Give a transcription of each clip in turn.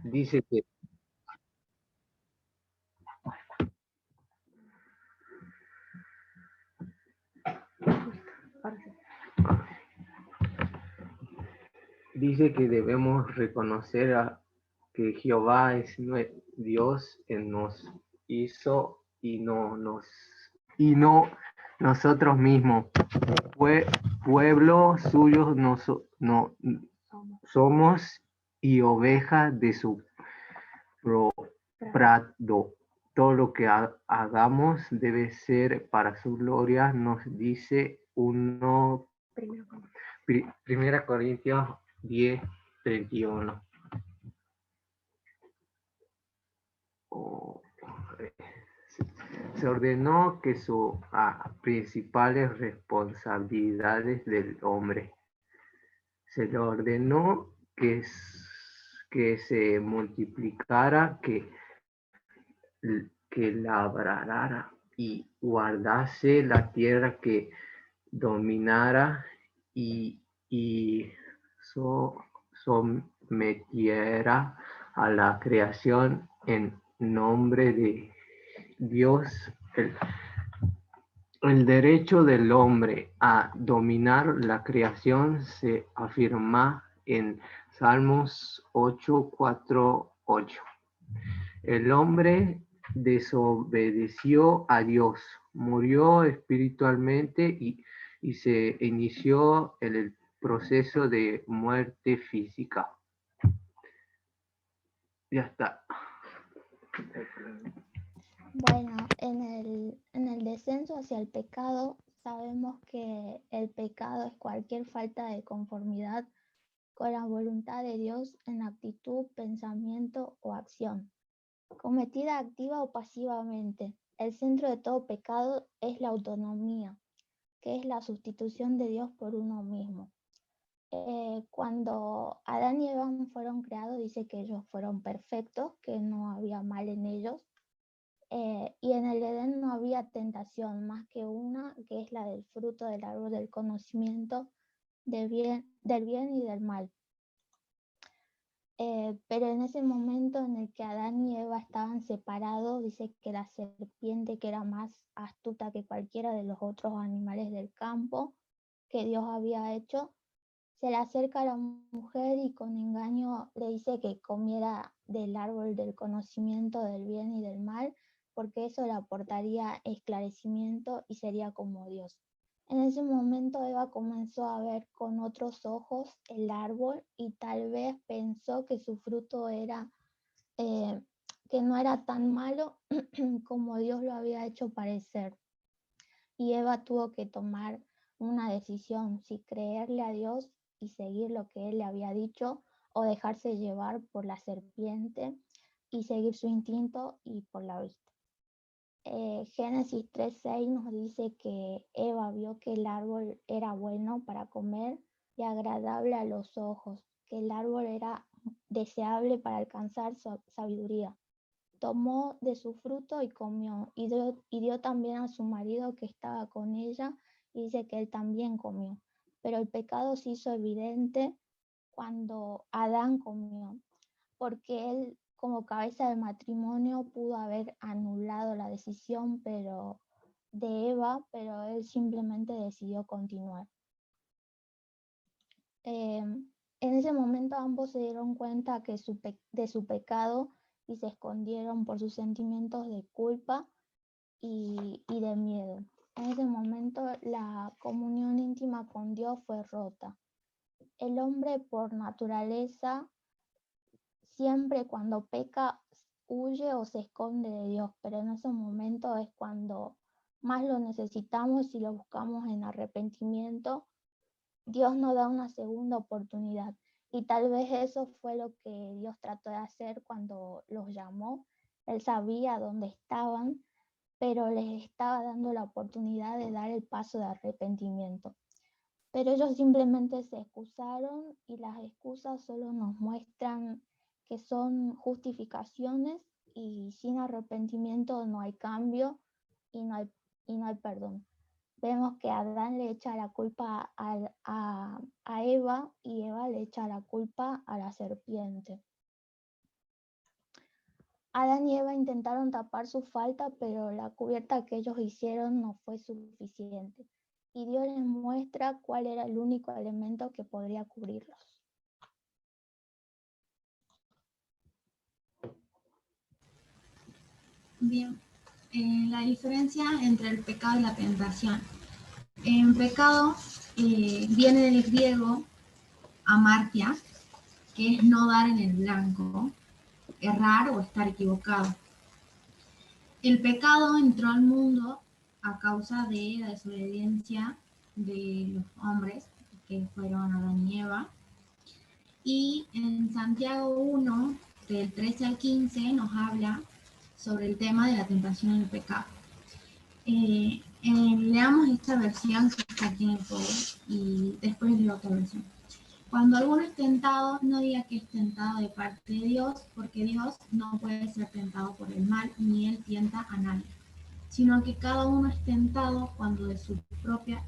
Dice que, dice que debemos reconocer que Jehová es Dios, Él nos hizo y no nosotros mismos. Pueblo suyo somos y ovejas de su prado. Todo lo que hagamos debe ser para su gloria, nos dice Primera Corintios 10:31. Oh, se ordenó que son principales responsabilidades del hombre. Se le ordenó que se multiplicara, que labrara y guardase la tierra, que dominara y sometiera a la creación en nombre de Dios. El derecho del hombre a dominar la creación se afirma en Salmos 8:4-8. El hombre desobedeció a Dios, murió espiritualmente y se inició el proceso de muerte física. Ya está. Bueno, en el descenso hacia el pecado, sabemos que el pecado es cualquier falta de conformidad con la voluntad de Dios en actitud, pensamiento o acción, cometida activa o pasivamente. El centro de todo pecado es la autonomía, que es la sustitución de Dios por uno mismo. Cuando Adán y Eva fueron creados, dice que ellos fueron perfectos, que no había mal en ellos. Y en el Edén no había tentación más que una, que es la del fruto del árbol del conocimiento del bien y del mal. Pero en ese momento en el que Adán y Eva estaban separados, dice que la serpiente, que era más astuta que cualquiera de los otros animales del campo que Dios había hecho, se le acerca a la mujer y con engaño le dice que comiera del árbol del conocimiento del bien y del mal, porque eso le aportaría esclarecimiento y sería como Dios. En ese momento Eva comenzó a ver con otros ojos el árbol y tal vez pensó que su fruto era, que no era tan malo como Dios lo había hecho parecer. Y Eva tuvo que tomar una decisión, si creerle a Dios y seguir lo que él le había dicho, o dejarse llevar por la serpiente y seguir su instinto y por la vista. Génesis 3:6 nos dice que Eva vio que el árbol era bueno para comer y agradable a los ojos, que el árbol era deseable para alcanzar sabiduría. Tomó de su fruto y comió, y dio también a su marido que estaba con ella, y dice que él también comió. Pero el pecado se hizo evidente cuando Adán comió, porque él, como cabeza del matrimonio, pudo haber anulado la decisión de Eva, pero él simplemente decidió continuar. En ese momento ambos se dieron cuenta de su pecado y se escondieron por sus sentimientos de culpa y de miedo. En ese momento la comunión íntima con Dios fue rota. El hombre por naturaleza siempre cuando peca huye o se esconde de Dios, pero en ese momento es cuando más lo necesitamos y lo buscamos en arrepentimiento. Dios nos da una segunda oportunidad y tal vez eso fue lo que Dios trató de hacer cuando los llamó. Él sabía dónde estaban, pero les estaba dando la oportunidad de dar el paso de arrepentimiento. Pero ellos simplemente se excusaron y las excusas solo nos muestran que son justificaciones y sin arrepentimiento no hay cambio y no hay perdón. Vemos que Adán le echa la culpa a Eva y Eva le echa la culpa a la serpiente. Adán y Eva intentaron tapar su falta, pero la cubierta que ellos hicieron no fue suficiente. Y Dios les muestra cuál era el único elemento que podría cubrirlos. Bien, la diferencia entre el pecado y la tentación. En pecado viene del griego amartia, que es no dar en el blanco, errar o estar equivocado. El pecado entró al mundo a causa de la desobediencia de los hombres, que fueron Adán y Eva. Y en Santiago 1, del 13 al 15, nos habla sobre el tema de la tentación y el pecado. Leamos esta versión que está aquí en el poder y después leo otra versión. Cuando alguno es tentado, no diga que es tentado de parte de Dios, porque Dios no puede ser tentado por el mal, ni Él tienta a nadie, sino que cada uno es tentado cuando de su propia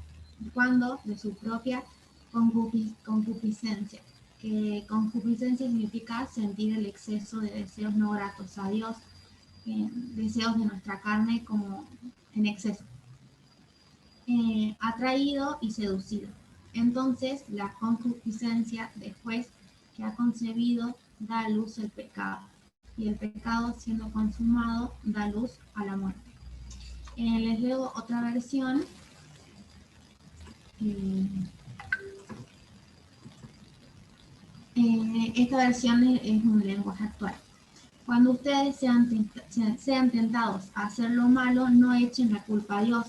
concupiscencia, que concupiscencia significa sentir el exceso de deseos no gratos a Dios, deseos de nuestra carne como en exceso, atraído y seducido. Entonces la concupiscencia, después que ha concebido, da a luz el pecado, y el pecado, siendo consumado, da luz a la muerte. Les leo otra versión. Esta versión es un lenguaje actual. Cuando ustedes sean tentados a hacer lo malo, no echen la culpa a Dios,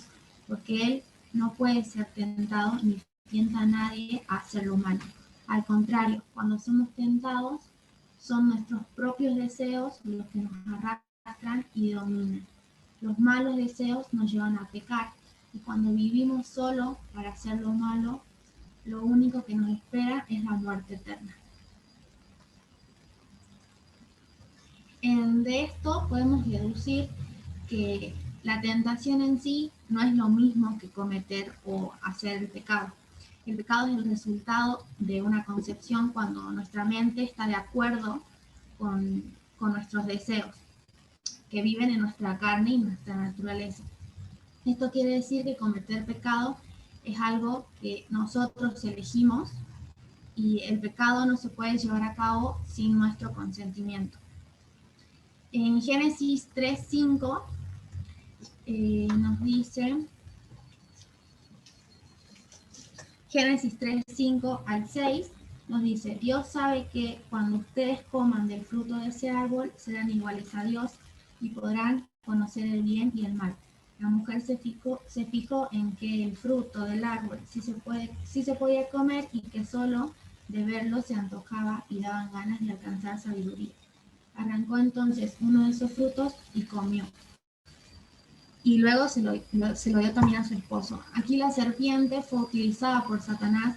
porque Él no puede ser tentado ni tienta a nadie a hacer lo malo. Al contrario, cuando somos tentados, son nuestros propios deseos los que nos arrastran y dominan. Los malos deseos nos llevan a pecar, y cuando vivimos solo para hacer lo malo, lo único que nos espera es la muerte eterna. De esto podemos deducir que la tentación en sí no es lo mismo que cometer o hacer el pecado. El pecado es el resultado de una concepción cuando nuestra mente está de acuerdo con nuestros deseos, que viven en nuestra carne y nuestra naturaleza. Esto quiere decir que cometer pecado es algo que nosotros elegimos, y el pecado no se puede llevar a cabo sin nuestro consentimiento. En Génesis 3:5 nos dice, Génesis 3:5 al 6 nos dice: Dios sabe que cuando ustedes coman del fruto de ese árbol serán iguales a Dios y podrán conocer el bien y el mal. La mujer se fijó en que el fruto del árbol sí se podía comer, y que solo de verlo se antojaba y daban ganas de alcanzar sabiduría. Arrancó entonces uno de esos frutos y comió. Y luego se lo dio también a su esposo. Aquí la serpiente fue utilizada por Satanás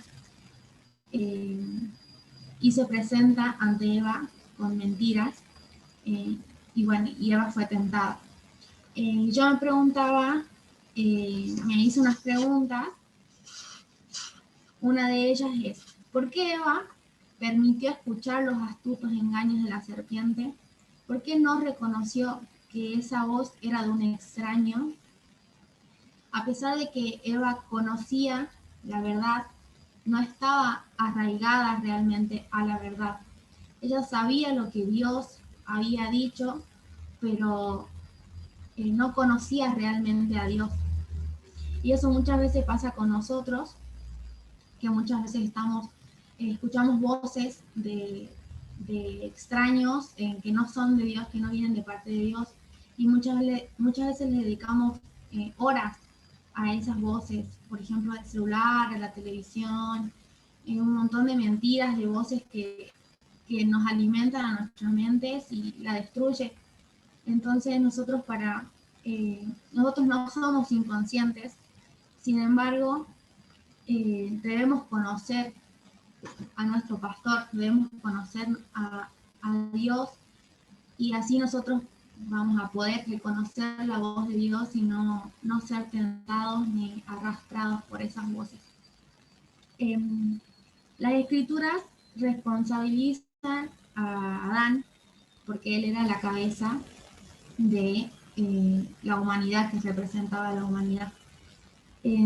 y se presenta ante Eva con mentiras, y bueno, y Eva fue tentada. Yo me preguntaba, me hice unas preguntas. Una de ellas es: ¿por qué Eva permitió escuchar los astutos engaños de la serpiente? ¿Por qué no reconoció que esa voz era de un extraño? A pesar de que Eva conocía la verdad, no estaba arraigada realmente a la verdad. Ella sabía lo que Dios había dicho, pero no conocía realmente a Dios. Y eso muchas veces pasa con nosotros, que muchas veces escuchamos voces de extraños que no son de Dios, que no vienen de parte de Dios, y muchas veces le dedicamos horas a esas voces, por ejemplo, al celular, a la televisión, un montón de mentiras, de voces que nos alimentan a nuestras mentes y la destruye. Entonces nosotros no somos inconscientes, sin embargo, debemos conocer a nuestro pastor, debemos conocer a Dios, y así nosotros vamos a poder reconocer la voz de Dios y no ser tentados ni arrastrados por esas voces. Las escrituras responsabilizan a Adán porque él era la cabeza de la humanidad, que representaba a la humanidad.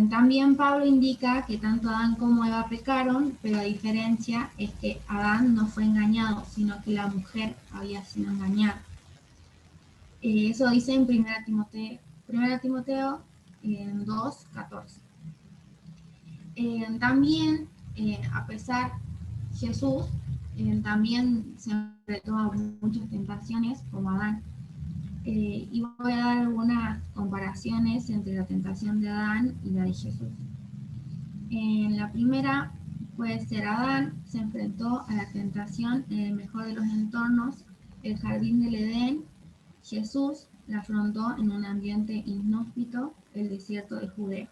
También Pablo indica que tanto Adán como Eva pecaron, pero la diferencia es que Adán no fue engañado, sino que la mujer había sido engañada. Eso dice en 1 Timoteo 2:14. También, a pesar, Jesús también se enfrentó a muchas tentaciones como Adán. Y voy a dar algunas comparaciones entre la tentación de Adán y la de Jesús. En la primera puede ser Adán se enfrentó a la tentación en el mejor de los entornos, el jardín del Edén. Jesús la afrontó en un ambiente inhóspito, el desierto de Judea.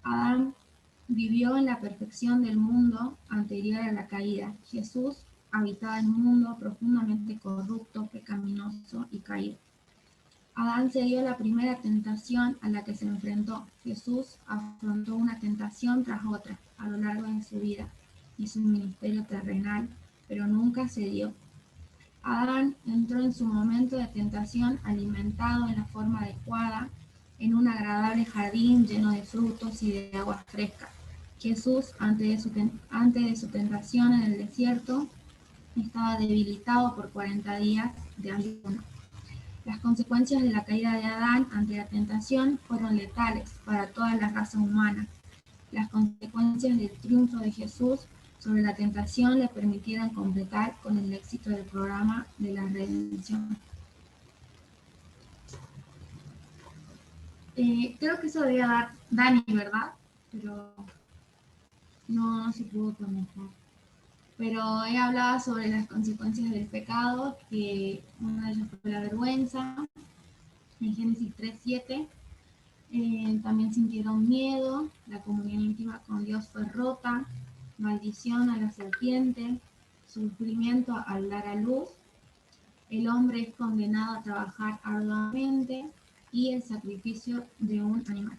Adán vivió en la perfección del mundo anterior a la caída. Jesús habitaba en un mundo profundamente corrupto, pecaminoso y caído. Adán se dio la primera tentación a la que se enfrentó. Jesús afrontó una tentación tras otra a lo largo de su vida y su ministerio terrenal, pero nunca cedió. Adán entró en su momento de tentación alimentado en la forma adecuada, en un agradable jardín lleno de frutos y de aguas frescas. Jesús, antes de su tentación en el desierto, estaba debilitado por 40 días de ayuno. Las consecuencias de la caída de Adán ante la tentación fueron letales para toda la raza humana. Las consecuencias del triunfo de Jesús sobre la tentación le permitieron completar con el éxito del programa de la redención. Creo que eso debía dar Dani, ¿verdad? Pero no se pudo conectar. Pero he hablado sobre las consecuencias del pecado, que una de ellas fue la vergüenza, en Génesis 3:7. También sintieron miedo, la comunión íntima con Dios fue rota, maldición a la serpiente, sufrimiento al dar a luz, el hombre es condenado a trabajar arduamente y el sacrificio de un animal.